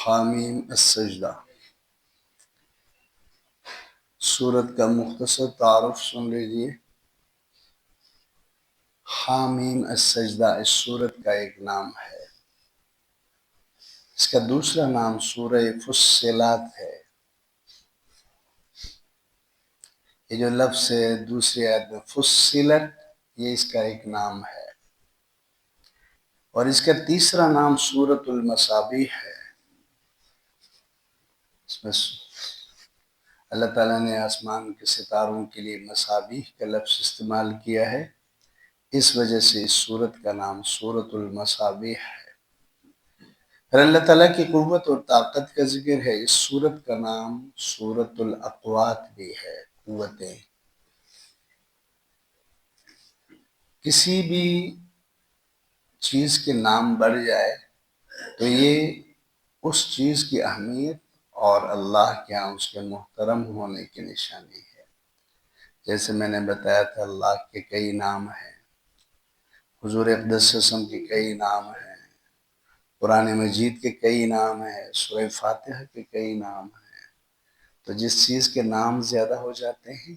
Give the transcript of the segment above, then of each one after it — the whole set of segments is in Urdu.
حامیم السجدہ سورت کا مختصر تعارف سن لیجیے۔ حامیم السجدہ اس سورت کا ایک نام ہے۔ اس کا دوسرا نام سورہ فصلات ہے۔ یہ جو لفظ ہے دوسری آیت میں فصلت، یہ اس کا ایک نام ہے، اور اس کا تیسرا نام سورۃ المصابیح ہے۔ اس میں اللہ تعالیٰ نے آسمان کے ستاروں کے لیے مصابیح کا لفظ استعمال کیا ہے، اس وجہ سے اس سورت کا نام سورۃ المصابیح ہے۔ پھر اللہ تعالیٰ کی قوت اور طاقت کا ذکر ہے۔ اس سورت کا نام سورۃ الاقوات بھی ہے، قوتیں۔ کسی بھی چیز کے نام بڑھ جائے تو یہ اس چیز کی اہمیت اور اللہ کے ہاں اس کے محترم ہونے کی نشانی ہے۔ جیسے میں نے بتایا تھا، اللہ کے کئی نام ہیں، حضور اقدس صلی اللہ علیہ وسلم کے کئی نام ہیں، قرآن مجید کے کئی نام ہیں، سورہ فاتحہ کے کئی نام ہیں۔ تو جس چیز کے نام زیادہ ہو جاتے ہیں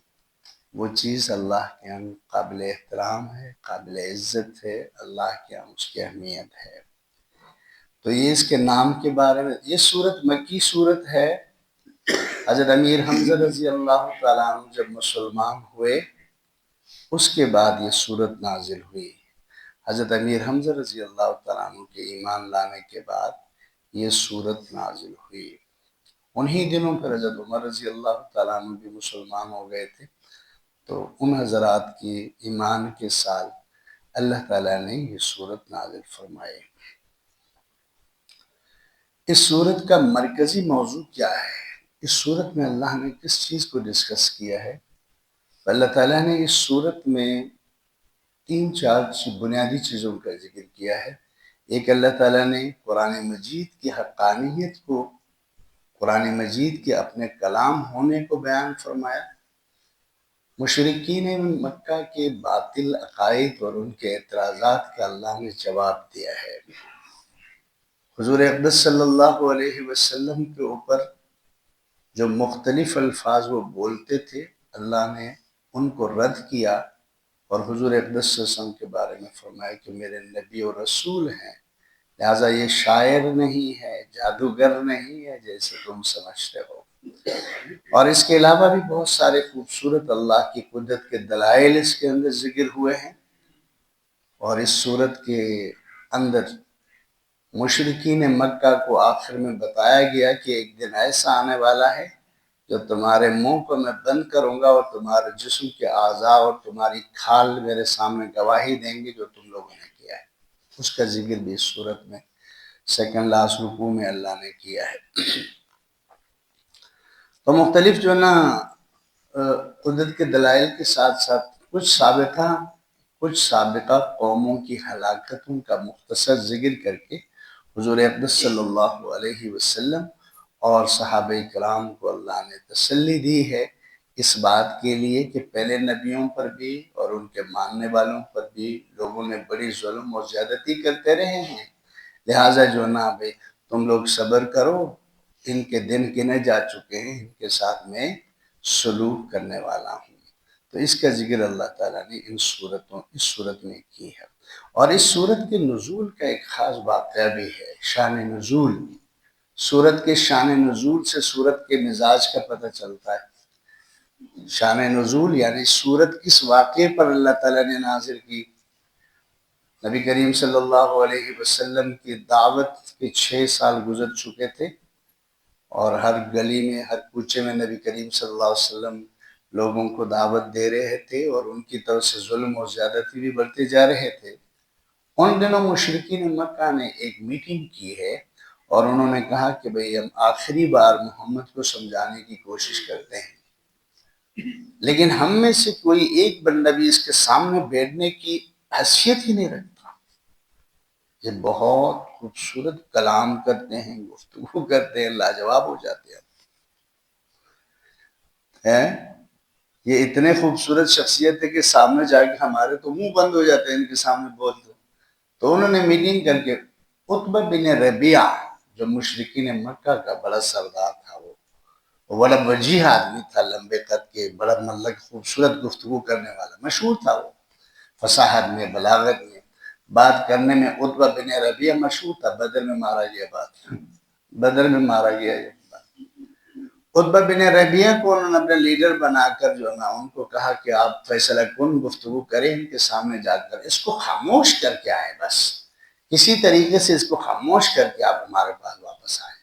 وہ چیز اللہ کے ہاں قابل احترام ہے، قابل عزت ہے، اللہ کے ہاں اس کی اہمیت ہے۔ تو یہ اس کے نام کے بارے میں، یہ سورت مکی سورت ہے۔ حضرت امیر حمزہ رضی اللہ تعالیٰ عنہ جب مسلمان ہوئے اس کے بعد یہ سورت نازل ہوئی۔ حضرت امیر حمزہ رضی اللہ تعالیٰ عنہ کے ایمان لانے کے بعد یہ سورت نازل ہوئی۔ انہی دنوں پر حضرت عمر رضی اللہ تعالیٰ عنہ بھی مسلمان ہو گئے تھے، تو ان حضرات کی ایمان کے سال اللہ تعالیٰ نے یہ سورت نازل فرمائی۔ اس سورت کا مرکزی موضوع کیا ہے؟ اس سورت میں اللہ نے کس چیز کو ڈسکس کیا ہے؟ اللہ تعالیٰ نے اس سورت میں 3-4 بنیادی چیزوں کا ذکر کیا ہے۔ ایک، اللہ تعالیٰ نے قرآن مجید کی حقانیت کو، قرآن مجید کے اپنے کلام ہونے کو بیان فرمایا۔ مشرکین مکہ کے باطل عقائد اور ان کے اعتراضات کا اللہ نے جواب دیا ہے۔ حضور اقدس صلی اللہ علیہ وسلم کے اوپر جو مختلف الفاظ وہ بولتے تھے، اللہ نے ان کو رد کیا، اور حضور اقدس صلی اللہ علیہ وسلم کے بارے میں فرمایا کہ میرے نبی و رسول ہیں، لہٰذا یہ شاعر نہیں ہے، جادوگر نہیں ہے جیسے تم سمجھتے ہو۔ اور اس کے علاوہ بھی بہت سارے خوبصورت اللہ کی قدرت کے دلائل اس کے اندر ذکر ہوئے ہیں۔ اور اس سورت کے اندر مشرکین مکہ کو آخر میں بتایا گیا کہ ایک دن ایسا آنے والا ہے جو تمہارے منہ کو میں بند کروں گا، اور تمہارے جسم کے اعضاء اور تمہاری کھال میرے سامنے گواہی دیں گے جو تم لوگوں نے کیا ہے۔ اس کا ذکر بھی اس سورت میں سیکنڈ لاسٹ رکوع میں اللہ نے کیا ہے۔ تو مختلف جو نا قدرت کے دلائل کے ساتھ ساتھ کچھ سابقہ قوموں کی ہلاکتوں کا مختصر ذکر کر کے حضور اقدس صلی اللہ علیہ وسلم اور صحابہ کرام کو اللہ نے تسلی دی ہے اس بات کے لیے کہ پہلے نبیوں پر بھی اور ان کے ماننے والوں پر بھی لوگوں نے بڑی ظلم اور زیادتی کرتے رہے ہیں، لہٰذا جو نا بھائی تم لوگ صبر کرو، ان کے دن گنے جا چکے ہیں، ان کے ساتھ میں سلوک کرنے والا ہوں۔ تو اس کا ذکر اللہ تعالیٰ نے اس صورت میں کی ہے۔ اور اس صورت کے نزول کا ایک خاص واقعہ بھی ہے، شان نزول۔ صورت کے شان نزول سے صورت کے مزاج کا پتہ چلتا ہے۔ شان نزول یعنی صورت کس واقعے پر اللہ تعالیٰ نے نازل کی۔ نبی کریم صلی اللہ علیہ وسلم کی دعوت کے 6 سال گزر چکے تھے، اور ہر گلی میں، ہر کوچے میں نبی کریم صلی اللہ علیہ وسلم لوگوں کو دعوت دے رہے تھے، اور ان کی طرف سے ظلم اور زیادتی بھی بڑھتے جا رہے تھے۔ ان دنوں مشرکین مکہ نے ایک میٹنگ کی ہے، اور انہوں نے کہا کہ بھئی ہم آخری بار محمد کو سمجھانے کی کوشش کرتے ہیں، لیکن ہم میں سے کوئی ایک بندہ بھی اس کے سامنے بیٹھنے کی حیثیت ہی نہیں رکھتا۔ یہ بہت خوبصورت کلام کرتے ہیں، گفتگو کرتے ہیں، لاجواب ہو جاتے ہیں۔ یہ اتنے خوبصورت شخصیت ہے کہ سامنے جا کے ہمارے تو منہ بند ہو جاتے ہیں ان کے سامنے بول دو۔ تو انہوں نے میٹنگ کر کے عتبہ بن ربیعہ جو مشرکین مکہ کا بڑا سردار تھا، وہ بڑا وجیح آدمی تھا، لمبے قد کے، بڑا مطلب خوبصورت گفتگو کرنے والا، مشہور تھا وہ فصاحت میں، بلاغت میں، بات کرنے میں۔ عتبہ بن ربیعہ مشہور تھا، بدر میں مارا گیا، بدر میں مارا گیا یہ بات۔ عتبہ بن ربیعہ کو انہوں نے اپنے لیڈر بنا کر جو نا ان کو کہا کہ آپ فیصلہ کن گفتگو کریں، ان کے سامنے جا کر اس کو خاموش کر کے آئیں، بس کسی طریقے سے اس کو خاموش کر کے آپ ہمارے پاس واپس آئیں۔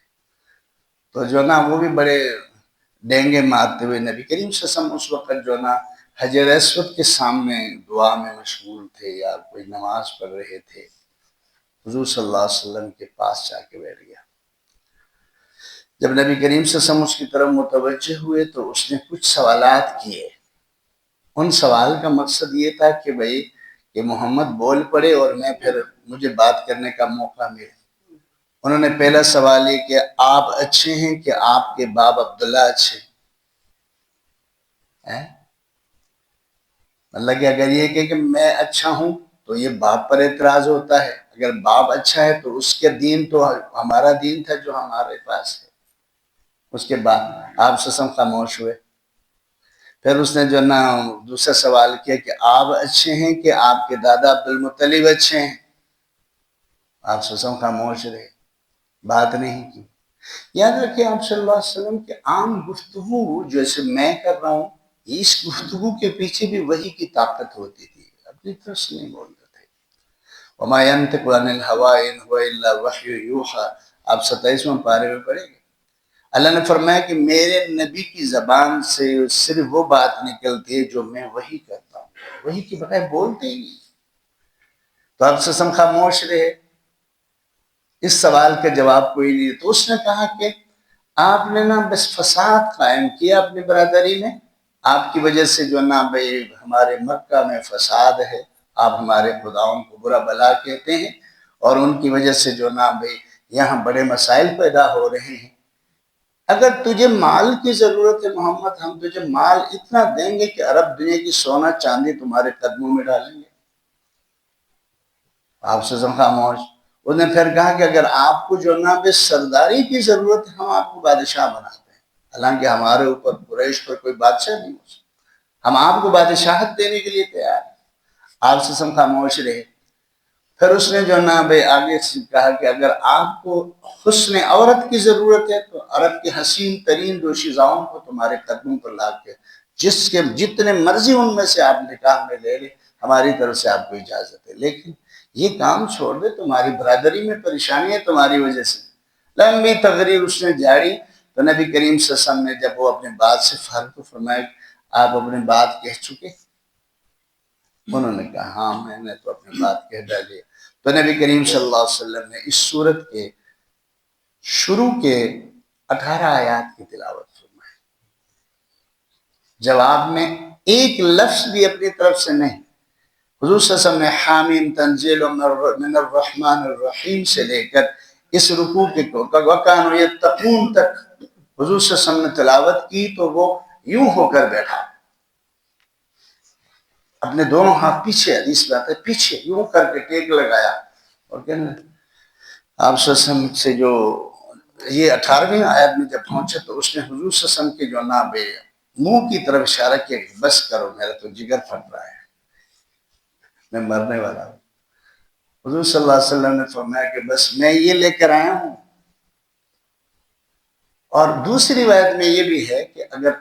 تو جو نا وہ بھی بڑے ڈینگے مارتے ہوئے نبی کریم صلی اللہ علیہ وسلم اس وقت جو نا حجر اسود کے سامنے دعا میں مشغول تھے یا کوئی نماز پڑھ رہے تھے۔ حضور صلی اللہ علیہ وسلم کے پاس جا کے بیٹھ گیا۔ جب نبی کریم صلی اللہ علیہ وسلم اس کی طرف متوجہ ہوئے تو اس نے کچھ سوالات کیے۔ ان سوال کا مقصد یہ تھا کہ بھئی کہ محمد بول پڑے اور میں پھر مجھے بات کرنے کا موقع ملے۔ انہوں نے پہلا سوال یہ کہ آپ اچھے ہیں کہ آپ کے باپ عبداللہ اچھے ہیں؟ مطلب کہ اگر یہ کہ میں اچھا ہوں تو یہ باپ پر اعتراض ہوتا ہے، اگر باپ اچھا ہے تو اس کے دین تو ہمارا دین تھا جو ہمارے پاس ہے۔ اس کے بعد آپ سسم خاموش ہوئے۔ پھر اس نے جو نا دوسرا سوال کیا کہ آپ اچھے ہیں کہ آپ کے دادا عبد المطلب اچھے ہیں؟ آپ سسم خاموش رہے، بات نہیں کی۔ یاد رکھیں آپ صلی اللہ علیہ وسلم کے عام گفتگو جیسے میں کر رہا ہوں، اس گفتگو کے پیچھے بھی وحی کی طاقت ہوتی تھی، اپنی طرف سے نہیں بولتے تھے۔ وَمَا يَنْطِقُ عَنِ الْهَوَىٰ إِنْ هُوَ إِلَّا وَحْيٌ يُوحَىٰ، آپ 27واں پارے میں پڑھیں گے۔ اللہ نے فرمایا کہ میرے نبی کی زبان سے صرف وہ بات نکلتی ہے جو میں وحی کرتا ہوں، وحی کے بغیر بولتے ہی نہیں۔ تو آپ سسم خاموش رہے، اس سوال کا جواب کوئی نہیں۔ تو اس نے کہا کہ آپ نے نا بس فساد قائم کیا اپنی برادری میں، آپ کی وجہ سے جو نا بھئی ہمارے مکہ میں فساد ہے، آپ ہمارے خداؤں کو برا بلا کہتے ہیں، اور ان کی وجہ سے جو نا بھئی یہاں بڑے مسائل پیدا ہو رہے ہیں۔ اگر تجھے مال کی ضرورت ہے محمد، ہم تجھے مال اتنا دیں گے کہ عرب دنیا کی سونا چاندی تمہارے قدموں میں ڈالیں گے۔ آپ سے خاموش۔ انہوں نے پھر کہا کہ اگر آپ کو جو نا بے سرداری کی ضرورت ہے، ہم آپ کو بادشاہ بناتے ہیں، حالانکہ ہمارے اوپر قریش پر کوئی بادشاہ نہیں ہو سکتا، ہم آپ کو بادشاہت دینے کے لیے تیار ہیں۔ آپ سے خاموش رہے۔ پھر اس نے جو نا بے آگے سے کہا کہ اگر آپ کو حسن عورت کی ضرورت ہے تو عرب کے حسین ترین دوشیزاؤں کو تمہارے قدموں پر لا کے جس کے جتنے مرضی ان میں سے آپ نکاح میں لے لیں، ہماری طرف سے آپ کو اجازت ہے، لیکن یہ کام چھوڑ دے، تمہاری برادری میں پریشانی ہے تمہاری وجہ سے۔ لمبی تقریر اس نے جاری۔ تو نبی کریم صلی اللہ علیہ وسلم نے جب وہ اپنے بات سے فارغ فرمایا آپ اپنی بات کہہ چکے؟ انہوں نے کہا ہاں میں نے تو اپنی بات کہہ ڈالی۔ تو نبی کریم صلی اللہ علیہ وسلم نے اس سورت کے شروع کے 18 آیات کی تلاوت فرمائی، جواب میں ایک لفظ بھی اپنی طرف سے نہیں۔ حضور صلی اللہ علیہ وسلم نے حامیم تنزیل من الرحمن الرحیم سے لے کر اس رکوع کے وَكَانُوا يَتَّقُونَ تک حضور صلی اللہ علیہ وسلم نے تلاوت کی تو وہ یوں ہو کر بیٹھا، اپنے دونوں ہاتھ پیچھے، حدیث میں آتا ہے پیچھے یوں کر کے ٹیک لگایا، اور کہنے آپ صلی اللہ علیہ وسلم سے جو یہ 18ویں آیت میں جب پہنچے تو اس نے حضور صلی اللہ علیہ وسلم کے جو نا بے منہ کی طرف اشارہ کیا کہ بس کرو، میرا تو جگر پھٹ رہا ہے، میں مرنے والا ہوں۔ حضور صلی اللہ علیہ وسلم نے فرمایا کہ بس میں یہ لے کر آیا ہوں۔ اور دوسری روایت میں یہ بھی ہے کہ اگر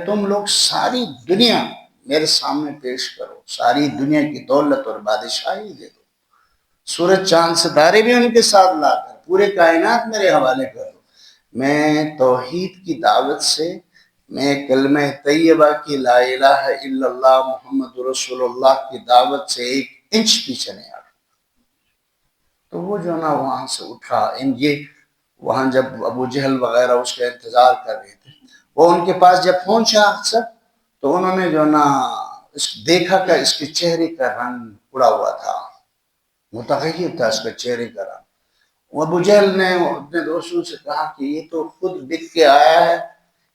تم لوگ ساری دنیا میرے سامنے پیش کرو، ساری دنیا کی دولت اور بادشاہی دے دو، سورج چاند ستارے بھی ان کے ساتھ لا کر پورے کائنات میرے حوالے کر دو، میں توحید کی دعوت سے، میں کلمہ طیبہ کی لا الہ الا اللہ محمد رسول اللہ کی دعوت سے 1 انچ پیچھے نہیں آتا۔ تو وہ جو نا وہاں سے اٹھا، یہ وہاں جب ابو جہل وغیرہ اس کا انتظار کر رہے تھے، وہ ان کے پاس جب پہنچا اکثر تو انہوں نے جو نا دیکھا کہ اس کے چہرے کا رنگ اڑا ہوا تھا، متغیر تھا اس کے چہرے کا رنگ۔ وہ ابو جہل نے اپنے دوستوں سے کہا کہ یہ تو خود بک کے آیا ہے،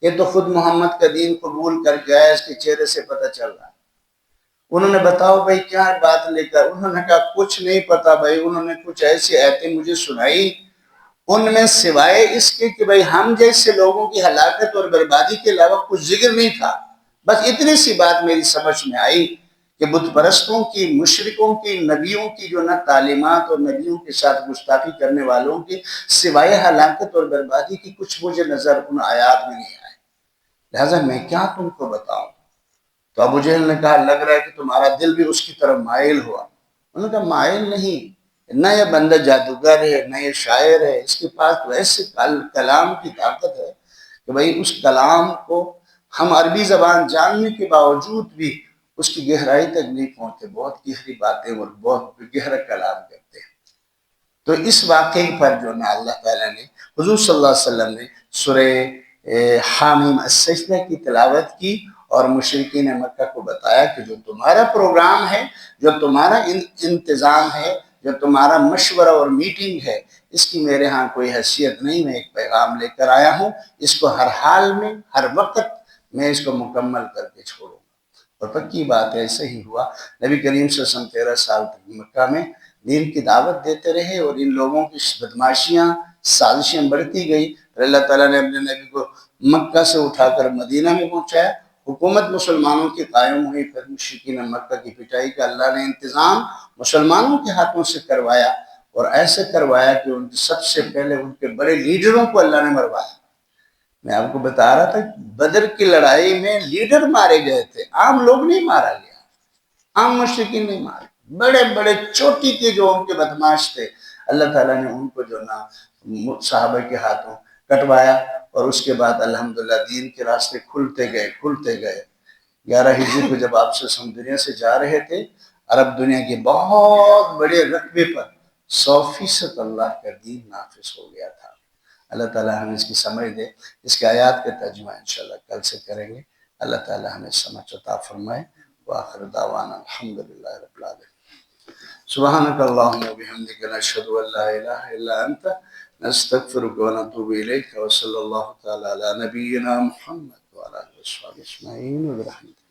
یہ تو خود محمد کا دین قبول کر کے آیا، اس کے چہرے سے پتہ چل رہا ہے۔ انہوں نے بتاؤ بھائی کیا بات لے کر، انہوں نے کہا کچھ نہیں پتا بھائی، انہوں نے کچھ ایسی آیتیں مجھے سنائی، ان میں سوائے اس کے کہ بھائی ہم جیسے لوگوں کی ہلاکت اور بربادی کے علاوہ کچھ ذکر نہیں تھا۔ بس اتنی سی بات میری سمجھ میں آئی کہ بت پرستوں کی، مشرکوں کی، نبیوں کی جو نہ تعلیمات اور نبیوں کے ساتھ گستاخی کرنے والوں کی سوائے ہلاکت اور بربادی کی کچھ مجھے نظر ان آیات میں نہیں آئے، لہٰذا میں کیا تم کو بتاؤں۔ تو ابو جہل نے کہا لگ رہا ہے کہ تمہارا دل بھی اس کی طرف مائل ہوا۔ انہوں نے کہا مائل نہیں، نہ یہ بندہ جادوگر ہے، نہ یہ شاعر ہے، اس کے پاس تو ایسے کلام کی طاقت ہے کہ بھئی اس کلام کو ہم عربی زبان جاننے کے باوجود بھی اس کی گہرائی تک نہیں پہنچتے، بہت گہری باتیں اور بہت گہرا کلام کرتے ہیں۔ تو اس واقعے پر جو نا اللہ تعالیٰ نے حضور صلی اللہ علیہ وسلم نے سورہ حامیم السجدہ کی تلاوت کی اور مشرکین مکہ کو بتایا کہ جو تمہارا پروگرام ہے، جو تمہارا انتظام ہے، جو تمہارا مشورہ اور میٹنگ ہے، اس کی میرے ہاں کوئی حیثیت نہیں، میں ایک پیغام لے کر آیا ہوں، اس کو ہر حال میں ہر وقت میں اس کو مکمل کر کے چھوڑوں گا۔ اور پکی بات ہے، ایسے ہی ہوا۔ نبی کریم صلی اللہ علیہ وسلم 13 سال تک مکہ میں دین کی دعوت دیتے رہے اور ان لوگوں کی بدماشیاں، سازشیں بڑھتی گئی، پھر اللہ تعالیٰ نے اپنے نبی کو مکہ سے اٹھا کر مدینہ میں پہنچایا، حکومت مسلمانوں کی قائم ہوئی، پھر مشرکین مکہ کی پٹائی کا اللہ نے انتظام مسلمانوں کے ہاتھوں سے کروایا، اور ایسے کروایا کہ ان سب سے پہلے ان کے بڑے لیڈروں کو اللہ نے مروایا۔ میں آپ کو بتا رہا تھا بدر کی لڑائی میں لیڈر مارے گئے تھے، عام لوگ نہیں مارا گیا، عام مشرکین نہیں مارے، بڑے بڑے چوٹی کے جو ان کے بدماش تھے، اللہ تعالیٰ نے ان کو جو نا صحابہ کے ہاتھوں کٹوایا، اور اس کے بعد الحمدللہ دین کے راستے کھلتے گئے۔ 11 ہجری کو جب آپ سے دنیا سے جا رہے تھے، عرب دنیا کے بہت بڑے رقبے پر 100% اللہ کا دین نافذ ہو گیا تھا۔ اللہ تعالیٰ ہمیں اس کی سمجھ دے۔ اس کے آیات کا ترجمہ انشاءاللہ کل سے کریں گے۔ اللہ تعالیٰ ہمیں سمجھ عطا فرمائے۔ وآخر دعوانا الحمدللہ رب العالمین۔ سبحانک اللہم وبحمدک نشہد ان لا الہ الا انت نستغفرک ونتوب الیک، وصلی اللہ تعالی علی نبینا محمد وعلی آلہ وصحبہ اجمعین برحمتک۔